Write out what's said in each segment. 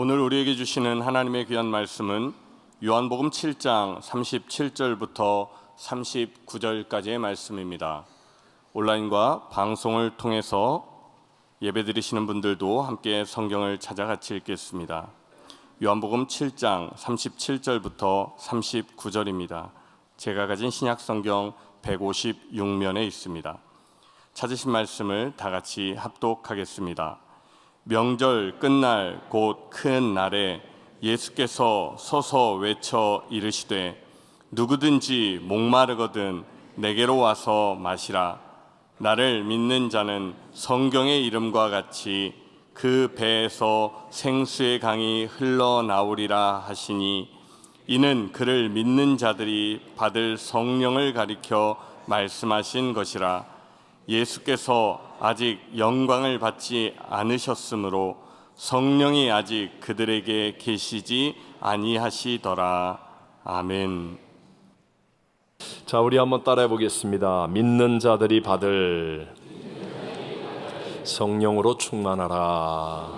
오늘 우리에게 주시는 하나님의 귀한 말씀은 요한복음 7장 37절부터 39절까지의 말씀입니다. 온라인과 방송을 통해서 예배드리시는 분들도 함께 성경을 찾아 같이 읽겠습니다. 요한복음 7장 37절부터 39절입니다. 제가 가진 신약성경 156면에 있습니다. 찾으신 말씀을 다 같이 합독하겠습니다. 명절 끝날 곧 큰 날에 예수께서 서서 외쳐 이르시되 누구든지 목마르거든 내게로 와서 마시라. 나를 믿는 자는 성경의 이름과 같이 그 배에서 생수의 강이 흘러나오리라 하시니 이는 그를 믿는 자들이 받을 성령을 가리켜 말씀하신 것이라. 예수께서 아직 영광을 받지 않으셨으므로 성령이 아직 그들에게 계시지 아니하시더라. 아멘. 자, 우리 한번 따라해 보겠습니다. 믿는 자들이 받을 성령으로 충만하라.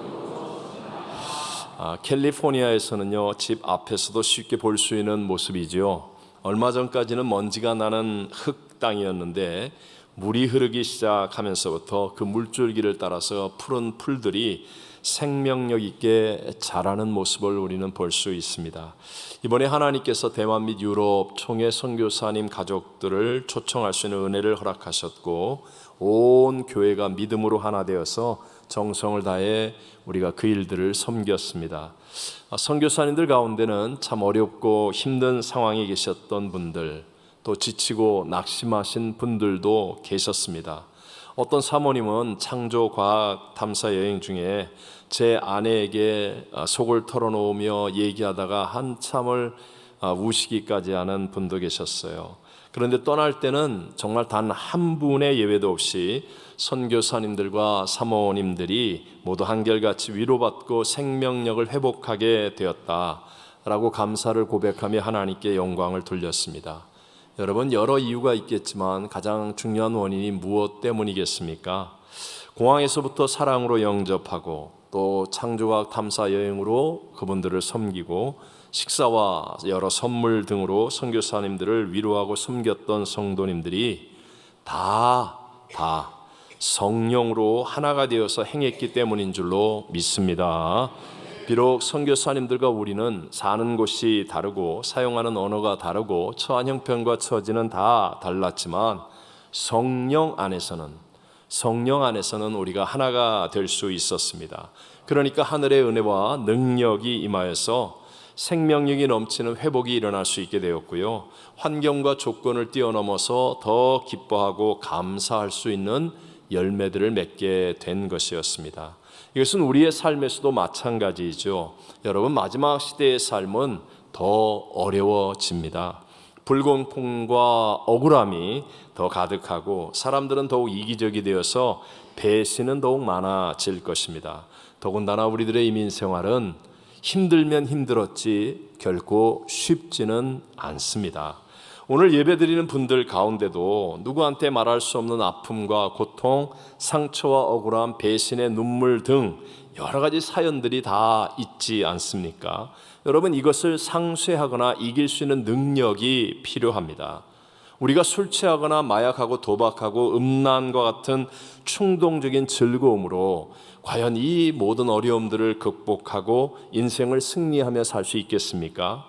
캘리포니아에서는요, 집 앞에서도 쉽게 볼 수 있는 모습이죠. 얼마 전까지는 먼지가 나는 흙 땅이었는데 물이 흐르기 시작하면서부터 그 물줄기를 따라서 푸른 풀들이 생명력 있게 자라는 모습을 우리는 볼 수 있습니다. 이번에 하나님께서 대만 및 유럽 총회 선교사님 가족들을 초청할 수 있는 은혜를 허락하셨고 온 교회가 믿음으로 하나 되어서 정성을 다해 우리가 그 일들을 섬겼습니다. 선교사님들 가운데는 참 어렵고 힘든 상황에 계셨던 분들, 또 지치고 낙심하신 분들도 계셨습니다. 어떤 사모님은 창조과학 탐사 여행 중에 제 아내에게 속을 털어놓으며 얘기하다가 한참을 우시기까지 하는 분도 계셨어요. 그런데 떠날 때는 정말 단 한 분의 예외도 없이 선교사님들과 사모님들이 모두 한결같이 위로받고 생명력을 회복하게 되었다라고 감사를 고백하며 하나님께 영광을 돌렸습니다. 여러분, 여러 이유가 있겠지만 가장 중요한 원인이 무엇 때문이겠습니까? 공항에서부터 사랑으로 영접하고 또 창조과학 탐사 여행으로 그분들을 섬기고 식사와 여러 선물 등으로 선교사님들을 위로하고 섬겼던 성도님들이 다 성령으로 하나가 되어서 행했기 때문인 줄로 믿습니다. 비록 선교사님들과 우리는 사는 곳이 다르고 사용하는 언어가 다르고 처한 형편과 처지는 다 달랐지만 성령 안에서는 우리가 하나가 될 수 있었습니다. 그러니까 하늘의 은혜와 능력이 임하여서 생명력이 넘치는 회복이 일어날 수 있게 되었고요. 환경과 조건을 뛰어넘어서 더 기뻐하고 감사할 수 있는 열매들을 맺게 된 것이었습니다. 이것은 우리의 삶에서도 마찬가지이죠. 여러분, 마지막 시대의 삶은 더 어려워집니다. 불공평과 억울함이 더 가득하고 사람들은 더욱 이기적이 되어서 배신은 더욱 많아질 것입니다. 더군다나 우리들의 이민생활은 힘들면 힘들었지 결코 쉽지는 않습니다. 오늘 예배드리는 분들 가운데도 누구한테 말할 수 없는 아픔과 고통, 상처와 억울함, 배신의 눈물 등 여러 가지 사연들이 다 있지 않습니까? 여러분, 이것을 상쇄하거나 이길 수 있는 능력이 필요합니다. 우리가 술 취하거나 마약하고 도박하고 음란과 같은 충동적인 즐거움으로 과연 이 모든 어려움들을 극복하고 인생을 승리하며 살 수 있겠습니까?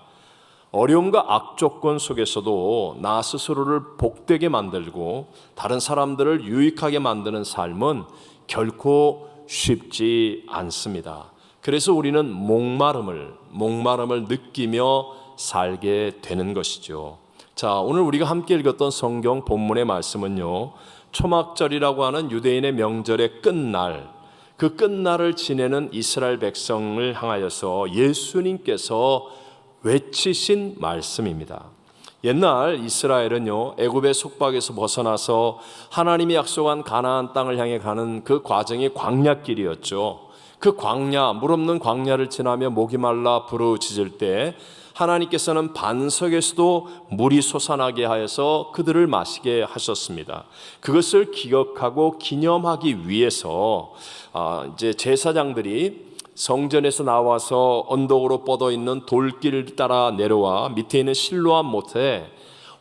어려움과 악조건 속에서도 나 스스로를 복되게 만들고 다른 사람들을 유익하게 만드는 삶은 결코 쉽지 않습니다. 그래서 우리는 목마름을 느끼며 살게 되는 것이죠. 자, 오늘 우리가 함께 읽었던 성경 본문의 말씀은요, 초막절이라고 하는 유대인의 명절의 끝날, 그 끝날을 지내는 이스라엘 백성을 향하여서 예수님께서 외치신 말씀입니다. 옛날 이스라엘은요, 애굽의 속박에서 벗어나서 하나님이 약속한 가나안 땅을 향해 가는 그 과정이 광야길이었죠. 그 광야, 물 없는 광야를 지나며 목이 말라 부르짖을 때 하나님께서는 반석에서도 물이 솟아나게 하여서 그들을 마시게 하셨습니다. 그것을 기억하고 기념하기 위해서 이제 제사장들이 성전에서 나와서 언덕으로 뻗어 있는 돌길을 따라 내려와 밑에 있는 실로암 못에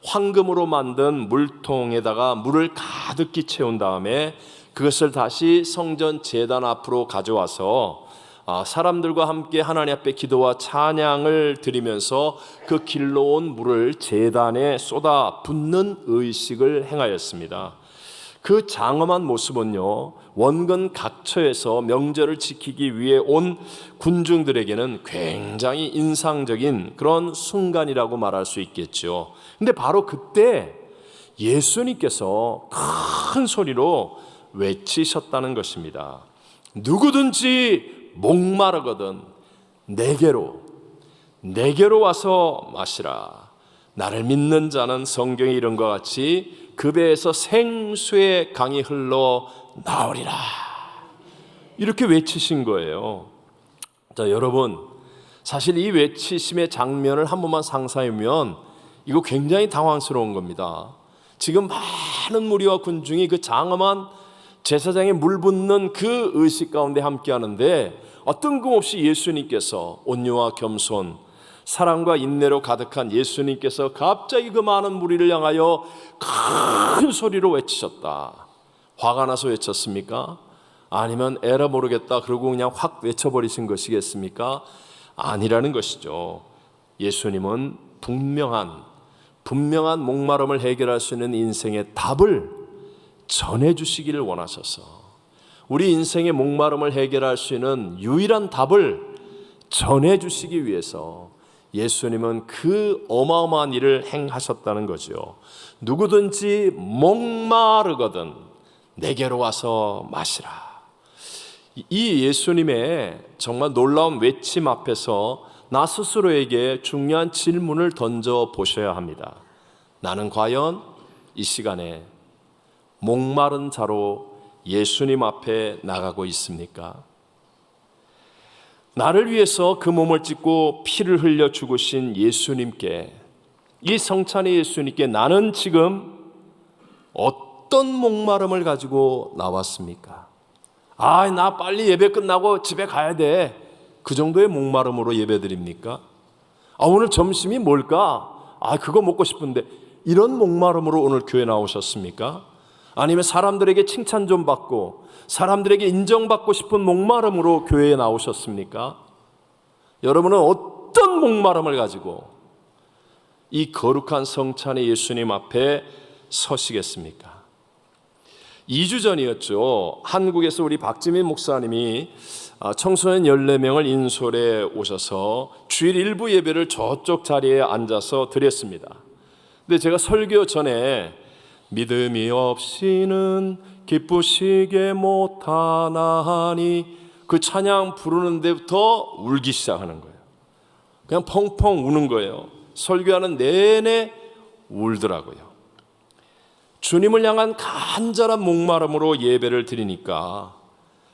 황금으로 만든 물통에다가 물을 가득히 채운 다음에 그것을 다시 성전 제단 앞으로 가져와서 사람들과 함께 하나님 앞에 기도와 찬양을 드리면서 그 길로 온 물을 제단에 쏟아 붓는 의식을 행하였습니다. 그 장엄한 모습은요, 원근 각처에서 명절을 지키기 위해 온 군중들에게는 굉장히 인상적인 그런 순간이라고 말할 수 있겠죠. 근데 바로 그때 예수님께서 큰 소리로 외치셨다는 것입니다. 누구든지 목마르거든 내게로 와서 마시라. 나를 믿는 자는 성경에 이런 것 같이 그 배에서 생수의 강이 흘러 나오리라. 이렇게 외치신 거예요. 자, 여러분, 사실 이 외치심의 장면을 한 번만 상상하면 이거 굉장히 당황스러운 겁니다. 지금 많은 무리와 군중이 그 장엄한 제사장에 물 붓는 그 의식 가운데 함께 하는데 뜬금없이 예수님께서 온유와 겸손, 사랑과 인내로 가득한 예수님께서 갑자기 그 많은 무리를 향하여 큰 소리로 외치셨다. 화가 나서 외쳤습니까? 아니면 에라 모르겠다 그러고 그냥 확 외쳐버리신 것이겠습니까? 아니라는 것이죠. 예수님은 분명한 목마름을 해결할 수 있는 인생의 답을 전해주시기를 원하셔서 우리 인생의 목마름을 해결할 수 있는 유일한 답을 전해주시기 위해서 예수님은 그 어마어마한 일을 행하셨다는 거죠. 누구든지 목마르거든 내게로 와서 마시라. 이 예수님의 정말 놀라운 외침 앞에서 나 스스로에게 중요한 질문을 던져 보셔야 합니다. 나는 과연 이 시간에 목마른 자로 예수님 앞에 나가고 있습니까? 나를 위해서 그 몸을 찢고 피를 흘려 죽으신 예수님께, 이 성찬의 예수님께 나는 지금 어떤 목마름을 가지고 나왔습니까? 나 빨리 예배 끝나고 집에 가야 돼. 그 정도의 목마름으로 예배 드립니까? 오늘 점심이 뭘까? 그거 먹고 싶은데. 이런 목마름으로 오늘 교회 나오셨습니까? 아니면 사람들에게 칭찬 좀 받고 사람들에게 인정받고 싶은 목마름으로 교회에 나오셨습니까? 여러분은 어떤 목마름을 가지고 이 거룩한 성찬의 예수님 앞에 서시겠습니까? 2주 전이었죠. 한국에서 우리 박지민 목사님이 청소년 14명을 인솔해 오셔서 주일 일부 예배를 저쪽 자리에 앉아서 드렸습니다. 근데 제가 설교 전에 믿음이 없이는 기쁘시게 못하나니 그 찬양 부르는 데부터 울기 시작하는 거예요. 그냥 펑펑 우는 거예요. 설교하는 내내 울더라고요. 주님을 향한 간절한 목마름으로 예배를 드리니까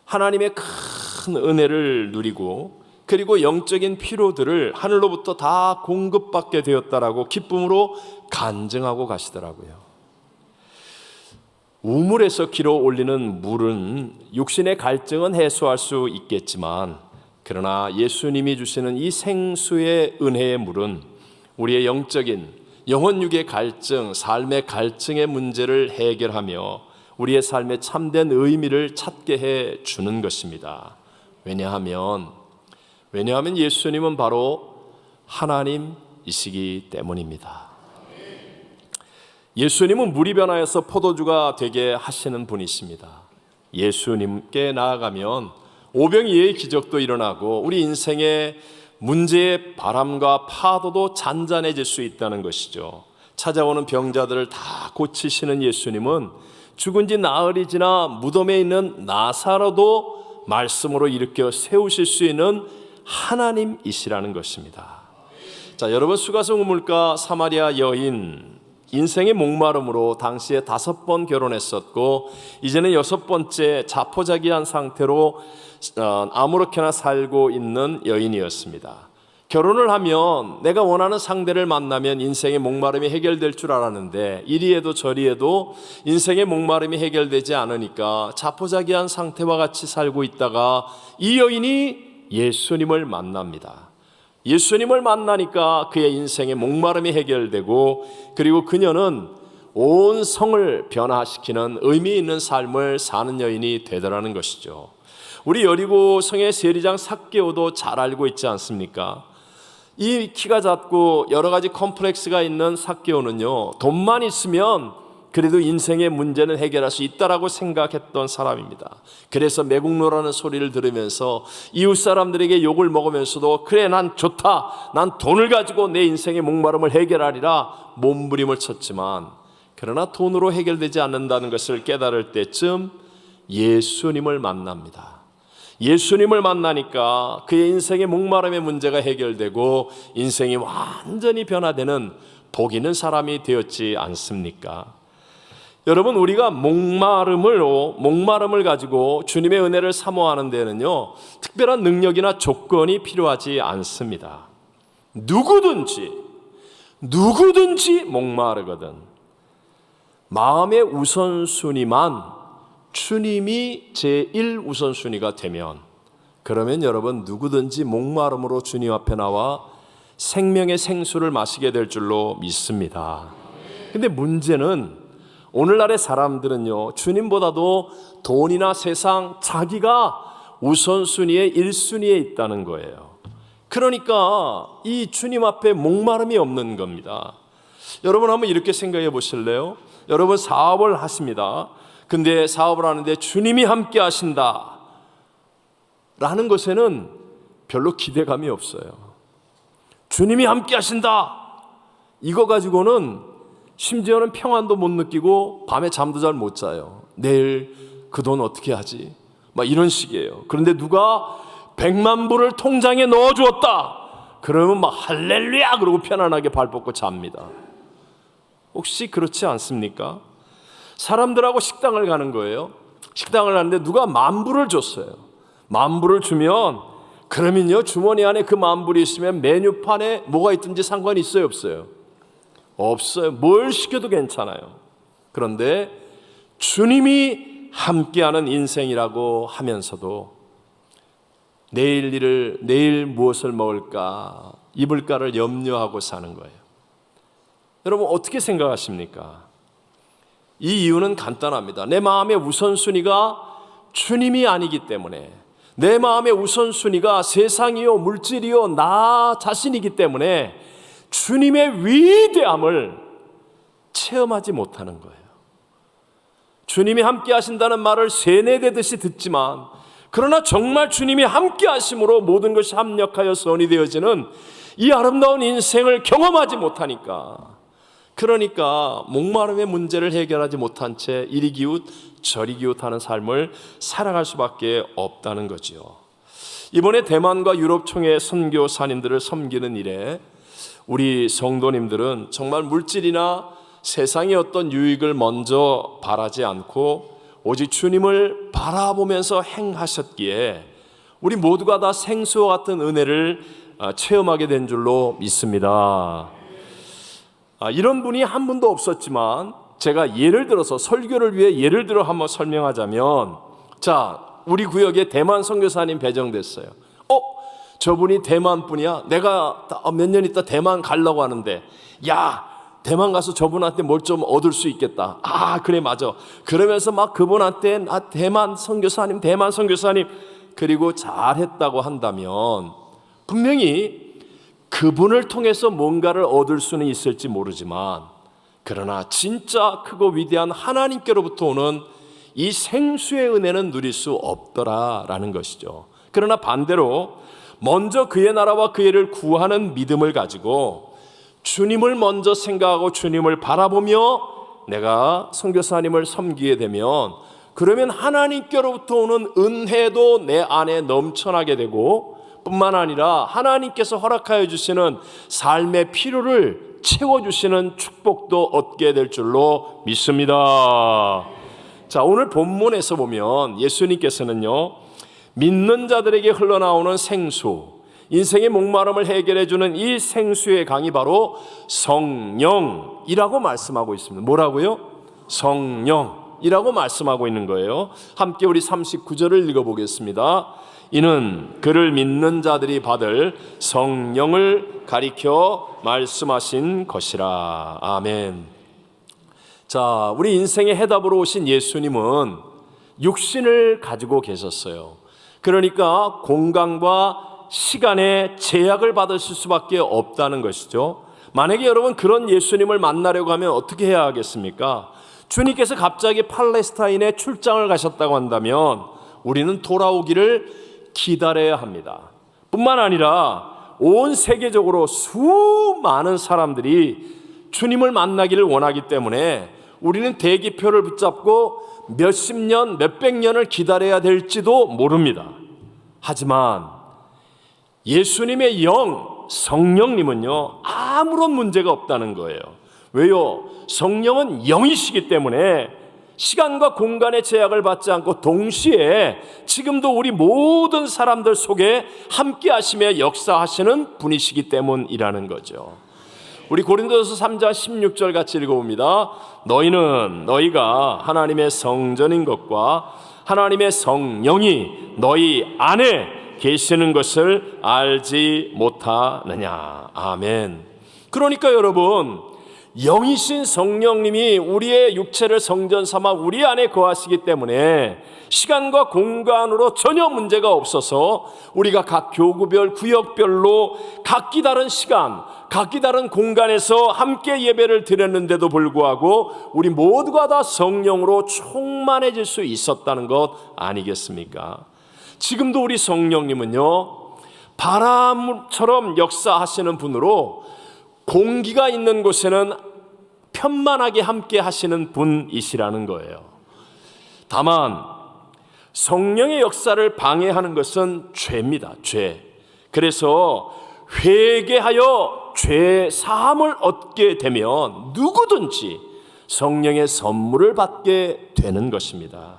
하나님의 큰 은혜를 누리고 그리고 영적인 피로들을 하늘로부터 다 공급받게 되었다라고 기쁨으로 간증하고 가시더라고요. 우물에서 길어 올리는 물은 육신의 갈증은 해소할 수 있겠지만 그러나 예수님이 주시는 이 생수의 은혜의 물은 우리의 영적인 영혼육의 갈증, 삶의 갈증의 문제를 해결하며 우리의 삶의 참된 의미를 찾게 해 주는 것입니다. 왜냐하면 예수님은 바로 하나님이시기 때문입니다. 예수님은 물이 변하여서 포도주가 되게 하시는 분이십니다. 예수님께 나아가면 오병이어의 기적도 일어나고 우리 인생의 문제의 바람과 파도도 잔잔해질 수 있다는 것이죠. 찾아오는 병자들을 다 고치시는 예수님은 죽은 지 나흘이 지나 무덤에 있는 나사로도 말씀으로 일으켜 세우실 수 있는 하나님이시라는 것입니다. 자, 여러분, 수가성 우물가 사마리아 여인, 인생의 목마름으로 당시에 5번 결혼했었고 이제는 6번째 자포자기한 상태로 아무렇게나 살고 있는 여인이었습니다. 결혼을 하면 내가 원하는 상대를 만나면 인생의 목마름이 해결될 줄 알았는데 이리에도 저리에도 인생의 목마름이 해결되지 않으니까 자포자기한 상태와 같이 살고 있다가 이 여인이 예수님을 만납니다. 예수님을 만나니까 그의 인생의 목마름이 해결되고, 그리고 그녀는 온 성을 변화시키는 의미 있는 삶을 사는 여인이 되더라는 것이죠. 우리 여리고 성의 세리장 삭개오도 잘 알고 있지 않습니까? 이 키가 작고 여러 가지 컴플렉스가 있는 삭개오는요, 돈만 있으면 그래도 인생의 문제는 해결할 수 있다라고 생각했던 사람입니다. 그래서 매국노라는 소리를 들으면서 이웃 사람들에게 욕을 먹으면서도 그래, 난 좋다, 난 돈을 가지고 내 인생의 목마름을 해결하리라 몸부림을 쳤지만, 그러나 돈으로 해결되지 않는다는 것을 깨달을 때쯤 예수님을 만납니다. 예수님을 만나니까 그의 인생의 목마름의 문제가 해결되고 인생이 완전히 변화되는 복 있는 사람이 되었지 않습니까? 여러분, 우리가 목마름을 가지고 주님의 은혜를 사모하는 데는요, 특별한 능력이나 조건이 필요하지 않습니다. 누구든지 목마르거든 마음의 우선순위만 주님이 제1 우선순위가 되면, 그러면 여러분 누구든지 목마름으로 주님 앞에 나와 생명의 생수를 마시게 될 줄로 믿습니다. 근데 문제는 오늘날의 사람들은요, 주님보다도 돈이나 세상, 자기가 우선순위의 1순위에 있다는 거예요. 그러니까 이 주님 앞에 목마름이 없는 겁니다. 여러분 한번 이렇게 생각해 보실래요? 여러분 사업을 하십니다. 근데 사업을 하는데 주님이 함께 하신다 라는 것에는 별로 기대감이 없어요. 주님이 함께 하신다, 이거 가지고는 심지어는 평안도 못 느끼고 밤에 잠도 잘 못 자요. 내일 그 돈 어떻게 하지? 막 이런 식이에요. 그런데 누가 100만 불을 통장에 넣어주었다 그러면 막 할렐루야 그러고 편안하게 발 뻗고 잡니다. 혹시 그렇지 않습니까? 사람들하고 식당을 가는 거예요. 식당을 가는데 누가 10,000불을 줬어요. 10,000불을 주면 그러면요, 주머니 안에 그 10,000불이 있으면 메뉴판에 뭐가 있든지 상관이 있어요, 없어요? 없어요. 뭘 시켜도 괜찮아요. 그런데 주님이 함께하는 인생이라고 하면서도 내일 무엇을 먹을까, 입을까를 염려하고 사는 거예요. 여러분 어떻게 생각하십니까? 이 이유는 간단합니다. 내 마음의 우선순위가 주님이 아니기 때문에, 내 마음의 우선순위가 세상이요 물질이요 나 자신이기 때문에 주님의 위대함을 체험하지 못하는 거예요. 주님이 함께 하신다는 말을 세뇌되듯이 듣지만, 그러나 정말 주님이 함께 하심으로 모든 것이 합력하여 선이 되어지는 이 아름다운 인생을 경험하지 못하니까, 그러니까 목마름의 문제를 해결하지 못한 채 이리 기웃 저리 기웃하는 삶을 살아갈 수밖에 없다는 거지요. 이번에 대만과 유럽 총회 선교사님들을 섬기는 일에 우리 성도님들은 정말 물질이나 세상의 어떤 유익을 먼저 바라지 않고 오직 주님을 바라보면서 행하셨기에 우리 모두가 다 생수와 같은 은혜를 체험하게 된 줄로 믿습니다. 이런 분이 한 분도 없었지만 제가 예를 들어서 설교를 위해 예를 들어 한번 설명하자면, 자, 우리 구역에 대만 선교사님 배정됐어요. 저분이 대만 분이야? 내가 몇 년 있다 대만 가려고 하는데, 야, 대만 가서 저분한테 뭘 좀 얻을 수 있겠다. 그래, 맞아. 그러면서 막 그분한테 대만 선교사님 그리고 잘했다고 한다면 분명히 그분을 통해서 뭔가를 얻을 수는 있을지 모르지만, 그러나 진짜 크고 위대한 하나님께로부터 오는 이 생수의 은혜는 누릴 수 없더라라는 것이죠. 그러나 반대로 먼저 그의 나라와 그의 일을 구하는 믿음을 가지고 주님을 먼저 생각하고 주님을 바라보며 내가 선교사님을 섬기게 되면, 그러면 하나님께로부터 오는 은혜도 내 안에 넘쳐나게 되고, 뿐만 아니라 하나님께서 허락하여 주시는 삶의 필요를 채워주시는 축복도 얻게 될 줄로 믿습니다. 자, 오늘 본문에서 보면 예수님께서는요, 믿는 자들에게 흘러나오는 생수, 인생의 목마름을 해결해주는 이 생수의 강이 바로 성령이라고 말씀하고 있습니다. 뭐라고요? 성령이라고 말씀하고 있는 거예요. 함께 우리 39절을 읽어보겠습니다. 이는 그를 믿는 자들이 받을 성령을 가리켜 말씀하신 것이라. 아멘. 자, 우리 인생의 해답으로 오신 예수님은 육신을 가지고 계셨어요. 그러니까 공간과 시간의 제약을 받으실 수밖에 없다는 것이죠. 만약에 여러분 그런 예수님을 만나려고 하면 어떻게 해야 하겠습니까? 주님께서 갑자기 팔레스타인에 출장을 가셨다고 한다면 우리는 돌아오기를 기다려야 합니다. 뿐만 아니라 온 세계적으로 수많은 사람들이 주님을 만나기를 원하기 때문에 우리는 대기표를 붙잡고 몇십 년, 몇백 년을 기다려야 될지도 모릅니다. 하지만 예수님의 영, 성령님은요, 아무런 문제가 없다는 거예요. 왜요? 성령은 영이시기 때문에 시간과 공간의 제약을 받지 않고 동시에 지금도 우리 모든 사람들 속에 함께 하시며 역사하시는 분이시기 때문이라는 거죠. 우리 고린도서 3장 16절 같이 읽어봅니다. 너희는 너희가 하나님의 성전인 것과 하나님의 성령이 너희 안에 계시는 것을 알지 못하느냐. 아멘. 그러니까 여러분, 영이신 성령님이 우리의 육체를 성전 삼아 우리 안에 거하시기 때문에 시간과 공간으로 전혀 문제가 없어서 우리가 각 교구별, 구역별로 각기 다른 시간, 각기 다른 공간에서 함께 예배를 드렸는데도 불구하고 우리 모두가 다 성령으로 충만해질 수 있었다는 것 아니겠습니까? 지금도 우리 성령님은요, 바람처럼 역사하시는 분으로 공기가 있는 곳에는 편만하게 함께 하시는 분이시라는 거예요. 다만 성령의 역사를 방해하는 것은 죄입니다. 죄. 그래서 회개하여 죄 사함을 얻게 되면 누구든지 성령의 선물을 받게 되는 것입니다.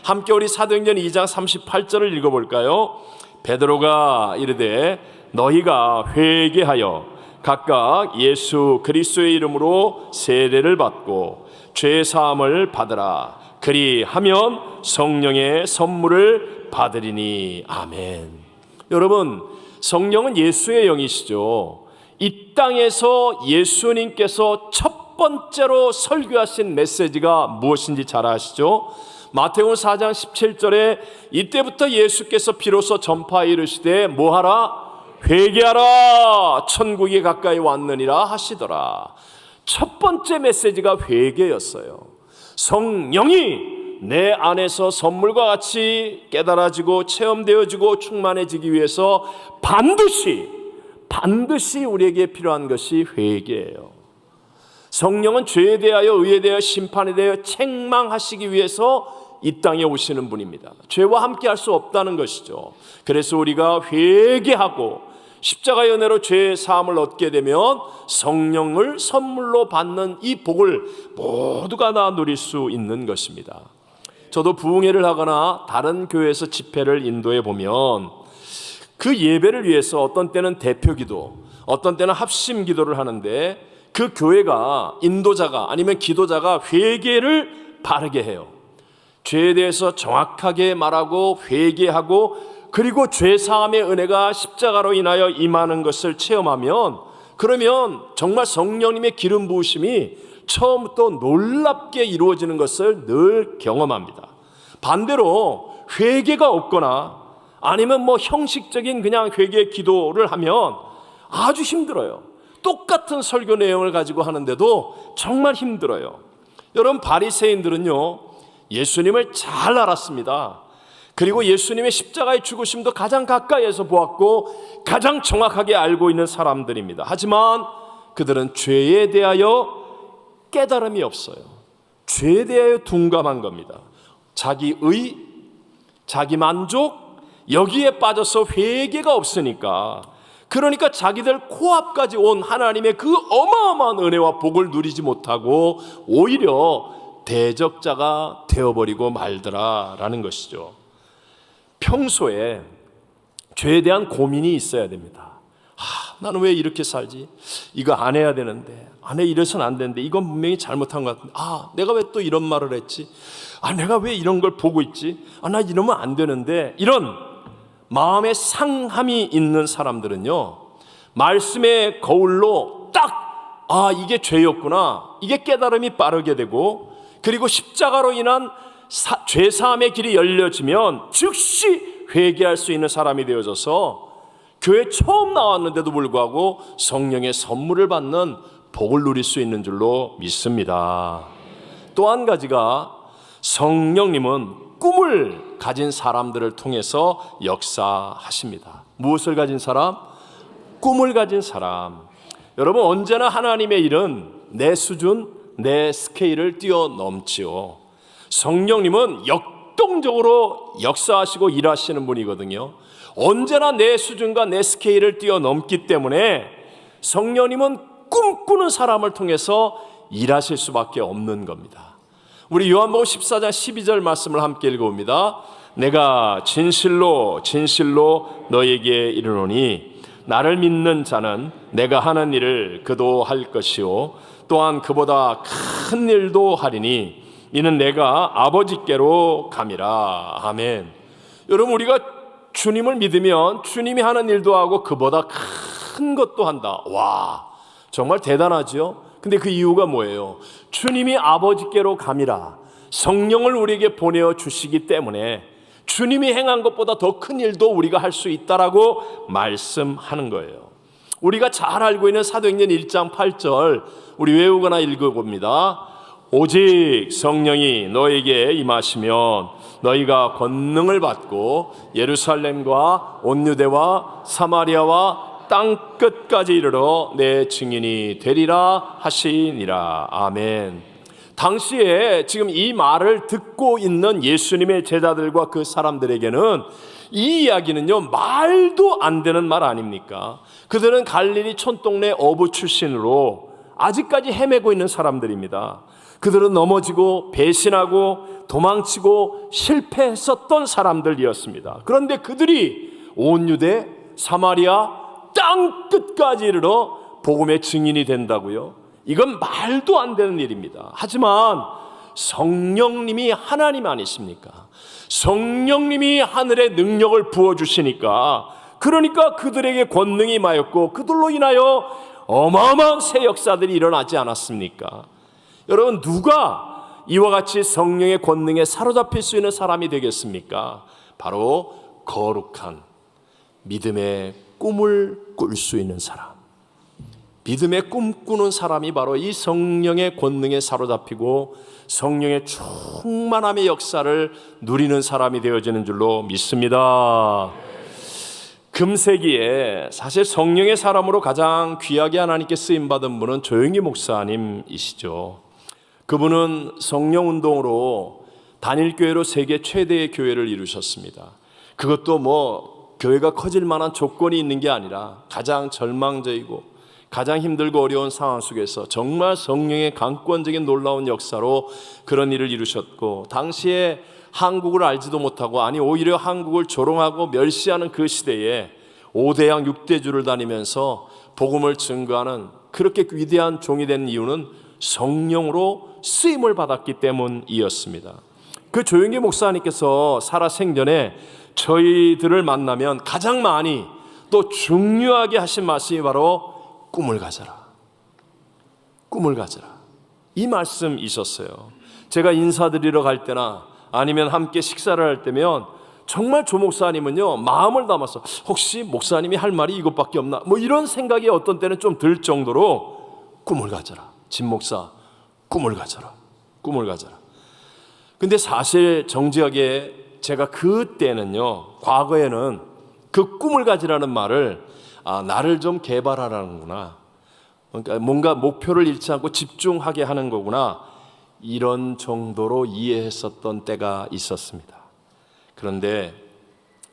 함께 우리 사도행전 2장 38절을 읽어볼까요? 베드로가 이르되 너희가 회개하여 각각 예수 그리스도의 이름으로 세례를 받고 죄 사함을 받으라. 그리하면 성령의 선물을 받으리니. 아멘. 여러분, 성령은 예수의 영이시죠. 이 땅에서 예수님께서 첫 번째로 설교하신 메시지가 무엇인지 잘 아시죠? 마태복음 4장 17절에 이때부터 예수께서 비로소 전파에 이르시되 뭐하라? 회개하라, 천국이 가까이 왔느니라 하시더라. 첫 번째 메시지가 회개였어요. 성령이 내 안에서 선물과 같이 깨달아지고 체험되어지고 충만해지기 위해서 반드시 우리에게 필요한 것이 회개예요. 성령은 죄에 대하여, 의에 대하여, 심판에 대하여 책망하시기 위해서 이 땅에 오시는 분입니다. 죄와 함께 할 수 없다는 것이죠. 그래서 우리가 회개하고 십자가의 은혜로 죄의 사함을 얻게 되면 성령을 선물로 받는 이 복을 모두가 다 누릴 수 있는 것입니다. 저도 부흥회를 하거나 다른 교회에서 집회를 인도해 보면 그 예배를 위해서 어떤 때는 대표기도, 어떤 때는 합심기도를 하는데 그 교회가, 인도자가 아니면 기도자가 회개를 바르게 해요. 죄에 대해서 정확하게 말하고 회개하고, 그리고 죄사함의 은혜가 십자가로 인하여 임하는 것을 체험하면, 그러면 정말 성령님의 기름 부으심이 처음부터 놀랍게 이루어지는 것을 늘 경험합니다. 반대로 회개가 없거나 아니면 형식적인 그냥 회개 기도를 하면 아주 힘들어요. 똑같은 설교 내용을 가지고 하는데도 정말 힘들어요. 여러분, 바리새인들은요, 예수님을 잘 알았습니다. 그리고 예수님의 십자가의 죽으심도 가장 가까이에서 보았고 가장 정확하게 알고 있는 사람들입니다. 하지만 그들은 죄에 대하여 깨달음이 없어요. 죄에 대하여 둔감한 겁니다. 자기의, 자기 만족, 여기에 빠져서 회개가 없으니까, 그러니까 자기들 코앞까지 온 하나님의 그 어마어마한 은혜와 복을 누리지 못하고 오히려 대적자가 되어버리고 말더라라는 것이죠. 평소에 죄에 대한 고민이 있어야 됩니다. 나는 왜 이렇게 살지? 이거 안 해야 되는데, 안 해, 이래서는 안 되는데, 이건 분명히 잘못한 것 같은데, 내가 왜 또 이런 말을 했지? 내가 왜 이런 걸 보고 있지? 나 이러면 안 되는데, 이런 마음에 상함이 있는 사람들은요, 말씀의 거울로 이게 죄였구나, 이게 깨달음이 빠르게 되고, 그리고 십자가로 인한 죄사함의 길이 열려지면 즉시 회개할 수 있는 사람이 되어져서 교회 처음 나왔는데도 불구하고 성령의 선물을 받는 복을 누릴 수 있는 줄로 믿습니다. 또 한 가지가, 성령님은 꿈을 가진 사람들을 통해서 역사하십니다. 무엇을 가진 사람? 꿈을 가진 사람. 여러분, 언제나 하나님의 일은 내 수준, 내 스케일을 뛰어넘지요. 성령님은 역동적으로 역사하시고 일하시는 분이거든요. 언제나 내 수준과 내 스케일을 뛰어넘기 때문에 성령님은 꿈꾸는 사람을 통해서 일하실 수밖에 없는 겁니다. 우리 요한복음 14장 12절 말씀을 함께 읽어봅니다. 내가 진실로 진실로 너에게 이르노니 나를 믿는 자는 내가 하는 일을 그도 할 것이요 또한 그보다 큰 일도 하리니 이는 내가 아버지께로 감이라. 아멘. 여러분, 우리가 주님을 믿으면 주님이 하는 일도 하고 그보다 큰 것도 한다. 와, 정말 대단하죠. 근데 그 이유가 뭐예요? 주님이 아버지께로 감이라, 성령을 우리에게 보내어 주시기 때문에 주님이 행한 것보다 더 큰 일도 우리가 할 수 있다라고 말씀하는 거예요. 우리가 잘 알고 있는 사도행전 1장 8절 우리 외우거나 읽어봅니다. 오직 성령이 너에게 임하시면 너희가 권능을 받고 예루살렘과 온 유대와 사마리아와 땅 끝까지 이르러 내 증인이 되리라 하시니라. 아멘. 당시에 지금 이 말을 듣고 있는 예수님의 제자들과 그 사람들에게는 이 이야기는요, 말도 안 되는 말 아닙니까? 그들은 갈릴리 촌동네 어부 출신으로 아직까지 헤매고 있는 사람들입니다. 그들은 넘어지고 배신하고 도망치고 실패했었던 사람들이었습니다. 그런데 그들이 온 유대, 사마리아, 땅 끝까지 이르러 복음의 증인이 된다고요? 이건 말도 안 되는 일입니다. 하지만 성령님이 하나님 아니십니까? 성령님이 하늘의 능력을 부어주시니까, 그러니까 그들에게 권능이 임하였고 그들로 인하여 어마어마한 새 역사들이 일어나지 않았습니까? 여러분, 누가 이와 같이 성령의 권능에 사로잡힐 수 있는 사람이 되겠습니까? 바로 거룩한 믿음의 꿈을 꿀 수 있는 사람, 믿음의 꿈꾸는 사람이 바로 이 성령의 권능에 사로잡히고 성령의 충만함의 역사를 누리는 사람이 되어지는 줄로 믿습니다. 금세기에 사실 성령의 사람으로 가장 귀하게 하나님께 쓰임받은 분은 조영기 목사님이시죠. 그분은 성령운동으로 단일교회로 세계 최대의 교회를 이루셨습니다. 그것도 교회가 커질 만한 조건이 있는 게 아니라 가장 절망적이고 가장 힘들고 어려운 상황 속에서 정말 성령의 강권적인 놀라운 역사로 그런 일을 이루셨고, 당시에 한국을 알지도 못하고, 아니 오히려 한국을 조롱하고 멸시하는 그 시대에 5대양 6대주를 다니면서 복음을 증거하는 그렇게 위대한 종이 된 이유는 성령으로 쓰임을 받았기 때문이었습니다. 그 조영기 목사님께서 살아 생전에 저희들을 만나면 가장 많이 또 중요하게 하신 말씀이 바로 꿈을 가져라, 꿈을 가져라, 이 말씀 있었어요. 제가 인사드리러 갈 때나 아니면 함께 식사를 할 때면 정말 조 목사님은요, 마음을 담아서 혹시 목사님이 할 말이 이것밖에 없나, 뭐 이런 생각이 어떤 때는 좀 들 정도로 꿈을 가져라, 진 목사 꿈을 가져라, 꿈을 가져라. 근데 사실 정직하게 제가 그때는요, 과거에는 그 꿈을 가지라는 말을 나를 좀 개발하라는구나, 그러니까 뭔가 목표를 잃지 않고 집중하게 하는 거구나, 이런 정도로 이해했었던 때가 있었습니다. 그런데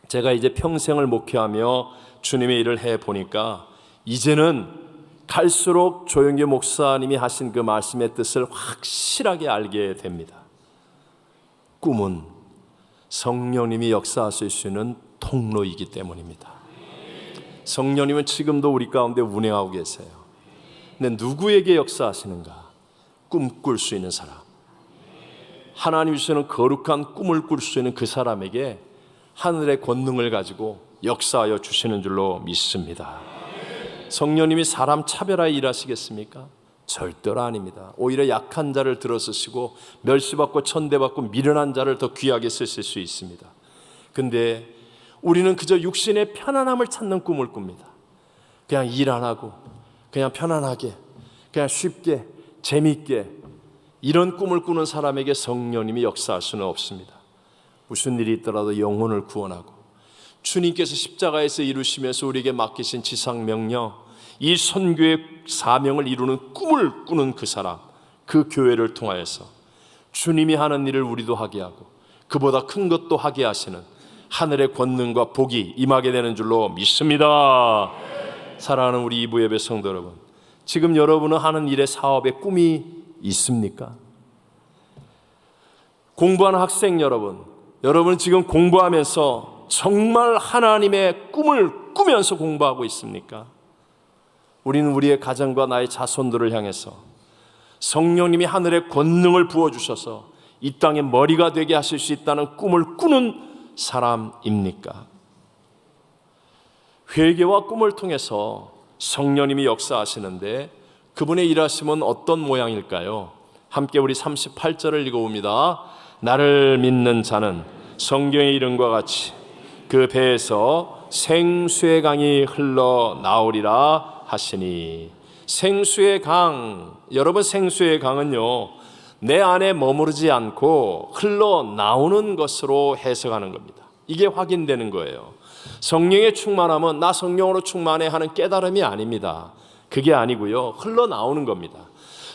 제가 이제 평생을 목회하며 주님의 일을 해보니까 이제는 갈수록 조영기 목사님이 하신 그 말씀의 뜻을 확실하게 알게 됩니다. 꿈은 성령님이 역사하실 수 있는 통로이기 때문입니다. 성령님은 지금도 우리 가운데 운행하고 계세요. 근데 누구에게 역사하시는가? 꿈꿀 수 있는 사람, 하나님이 주시는 거룩한 꿈을 꿀 수 있는 그 사람에게 하늘의 권능을 가지고 역사하여 주시는 줄로 믿습니다. 성령님이 사람 차별하여 일하시겠습니까? 절대로 아닙니다. 오히려 약한 자를 들어쓰시고 멸시받고 천대받고 미련한 자를 더 귀하게 쓰실 수 있습니다. 근데 우리는 그저 육신의 편안함을 찾는 꿈을 꿉니다. 그냥 일 안 하고 그냥 편안하게 그냥 쉽게 재미있게 이런 꿈을 꾸는 사람에게 성령님이 역사할 수는 없습니다. 무슨 일이 있더라도 영혼을 구원하고 주님께서 십자가에서 이루시면서 우리에게 맡기신 지상 명령, 이 선교의 사명을 이루는 꿈을 꾸는 그 사람, 그 교회를 통하여서 주님이 하는 일을 우리도 하게 하고 그보다 큰 것도 하게 하시는 하늘의 권능과 복이 임하게 되는 줄로 믿습니다. 사랑하는 우리 이부 예배 성도 여러분, 지금 여러분은 하는 일에 사업에 꿈이 있습니까? 공부하는 학생 여러분, 여러분 지금 공부하면서 정말 하나님의 꿈을 꾸면서 공부하고 있습니까? 우리는 우리의 가정과 나의 자손들을 향해서 성령님이 하늘의 권능을 부어주셔서 이 땅의 머리가 되게 하실 수 있다는 꿈을 꾸는 사람입니까? 회개와 꿈을 통해서 성령님이 역사하시는데 그분의 일하심은 어떤 모양일까요? 함께 우리 38절을 읽어봅니다. 나를 믿는 자는 성경의 이름과 같이 그 배에서 생수의 강이 흘러나오리라 하시니, 생수의 강, 여러분 생수의 강은요 내 안에 머무르지 않고 흘러나오는 것으로 해석하는 겁니다. 이게 확인되는 거예요. 성령의 충만함은 나 성령으로 충만해 하는 깨달음이 아닙니다. 그게 아니고요, 흘러나오는 겁니다.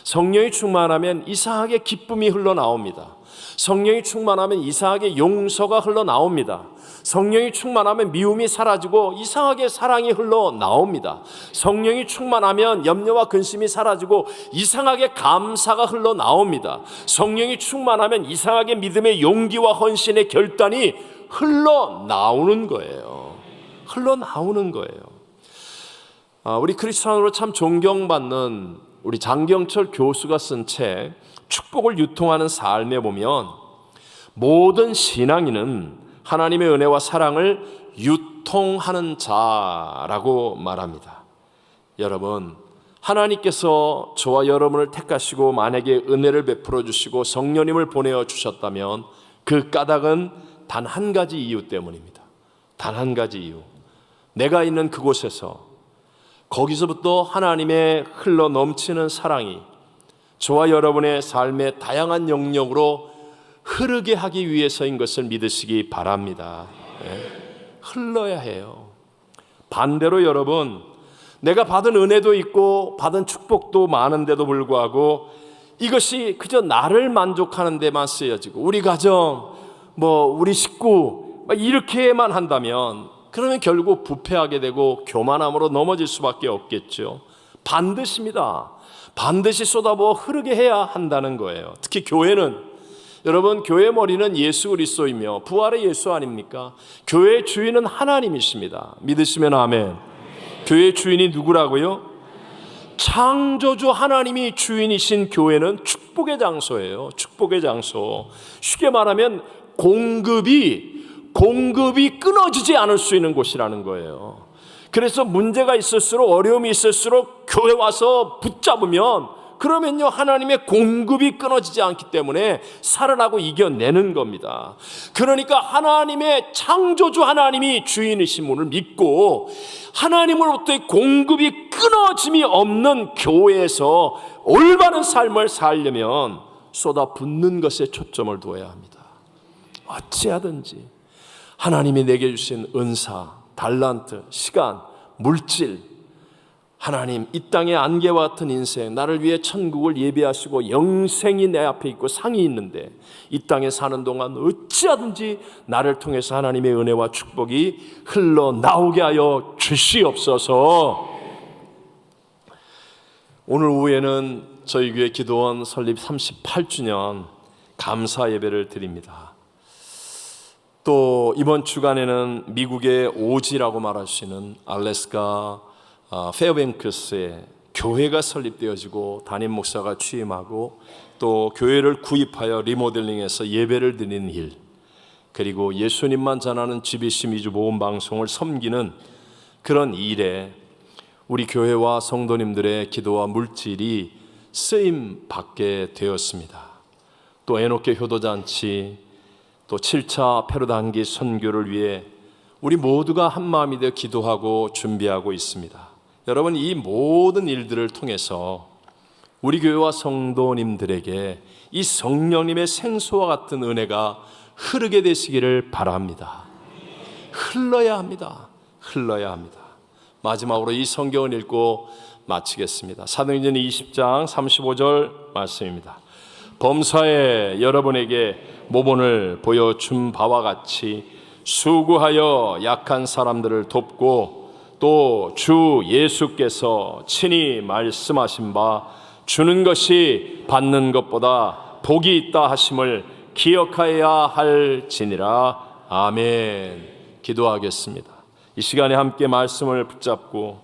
성령이 충만하면 이상하게 기쁨이 흘러나옵니다. 성령이 충만하면 이상하게 용서가 흘러나옵니다. 성령이 충만하면 미움이 사라지고 이상하게 사랑이 흘러나옵니다. 성령이 충만하면 염려와 근심이 사라지고 이상하게 감사가 흘러나옵니다. 성령이 충만하면 이상하게 믿음의 용기와 헌신의 결단이 흘러나오는 거예요. 흘러나오는 거예요. 우리 크리스찬으로 참 존경받는 우리 장경철 교수가 쓴 책 축복을 유통하는 삶에 보면 모든 신앙인은 하나님의 은혜와 사랑을 유통하는 자라고 말합니다. 여러분, 하나님께서 저와 여러분을 택하시고 만약에 은혜를 베풀어 주시고 성령님을 보내어 주셨다면 그 까닭은 단 한 가지 이유 때문입니다. 단 한 가지 이유. 내가 있는 그곳에서 거기서부터 하나님의 흘러 넘치는 사랑이 저와 여러분의 삶의 다양한 영역으로 흐르게 하기 위해서인 것을 믿으시기 바랍니다. 흘러야 해요. 반대로 여러분, 내가 받은 은혜도 있고 받은 축복도 많은데도 불구하고 이것이 그저 나를 만족하는 데만 쓰여지고 우리 가정, 우리 식구 이렇게만 한다면 그러면 결국 부패하게 되고 교만함으로 넘어질 수밖에 없겠죠. 반드시입니다. 반드시 쏟아부어 흐르게 해야 한다는 거예요. 특히 교회는, 여러분, 교회 머리는 예수 그리스도이며 부활의 예수 아닙니까? 교회의 주인은 하나님이십니다. 믿으시면 아멘. 교회의 주인이 누구라고요? 창조주 하나님이 주인이신 교회는 축복의 장소예요. 축복의 장소. 쉽게 말하면 공급이 끊어지지 않을 수 있는 곳이라는 거예요. 그래서 문제가 있을수록, 어려움이 있을수록 교회 와서 붙잡으면 그러면요 하나님의 공급이 끊어지지 않기 때문에 살아나고 이겨내는 겁니다. 그러니까 하나님의 창조주 하나님이 주인이신 분을 믿고 하나님으로부터의 공급이 끊어짐이 없는 교회에서 올바른 삶을 살려면 쏟아붓는 것에 초점을 두어야 합니다. 어찌하든지 하나님이 내게 주신 은사, 달란트, 시간, 물질, 하나님 이 땅의 안개와 같은 인생, 나를 위해 천국을 예비하시고 영생이 내 앞에 있고 상이 있는데 이 땅에 사는 동안 어찌하든지 나를 통해서 하나님의 은혜와 축복이 흘러나오게 하여 주시옵소서. 오늘 오후에는 저희 교회 기도원 설립 38주년 감사 예배를 드립니다. 또 이번 주간에는 미국의 오지라고 말할 수 있는 알래스카 페어뱅크스에 교회가 설립되어지고 담임 목사가 취임하고 또 교회를 구입하여 리모델링해서 예배를 드리는 일, 그리고 예수님만 전하는 GBC 미주 모험 방송을 섬기는 그런 일에 우리 교회와 성도님들의 기도와 물질이 쓰임 받게 되었습니다. 또 에녹계 효도잔치, 또 7차 페루단기 선교를 위해 우리 모두가 한마음이 되어 기도하고 준비하고 있습니다. 여러분, 이 모든 일들을 통해서 우리 교회와 성도님들에게 이 성령님의 생수와 같은 은혜가 흐르게 되시기를 바랍니다. 흘러야 합니다. 흘러야 합니다. 마지막으로 이 성경을 읽고 마치겠습니다. 사도행전 20장 35절 말씀입니다. 범사에 여러분에게 모본을 보여준 바와 같이 수고하여 약한 사람들을 돕고 또 주 예수께서 친히 말씀하신 바 주는 것이 받는 것보다 복이 있다 하심을 기억하여야 할지니라. 아멘. 기도하겠습니다. 이 시간에 함께 말씀을 붙잡고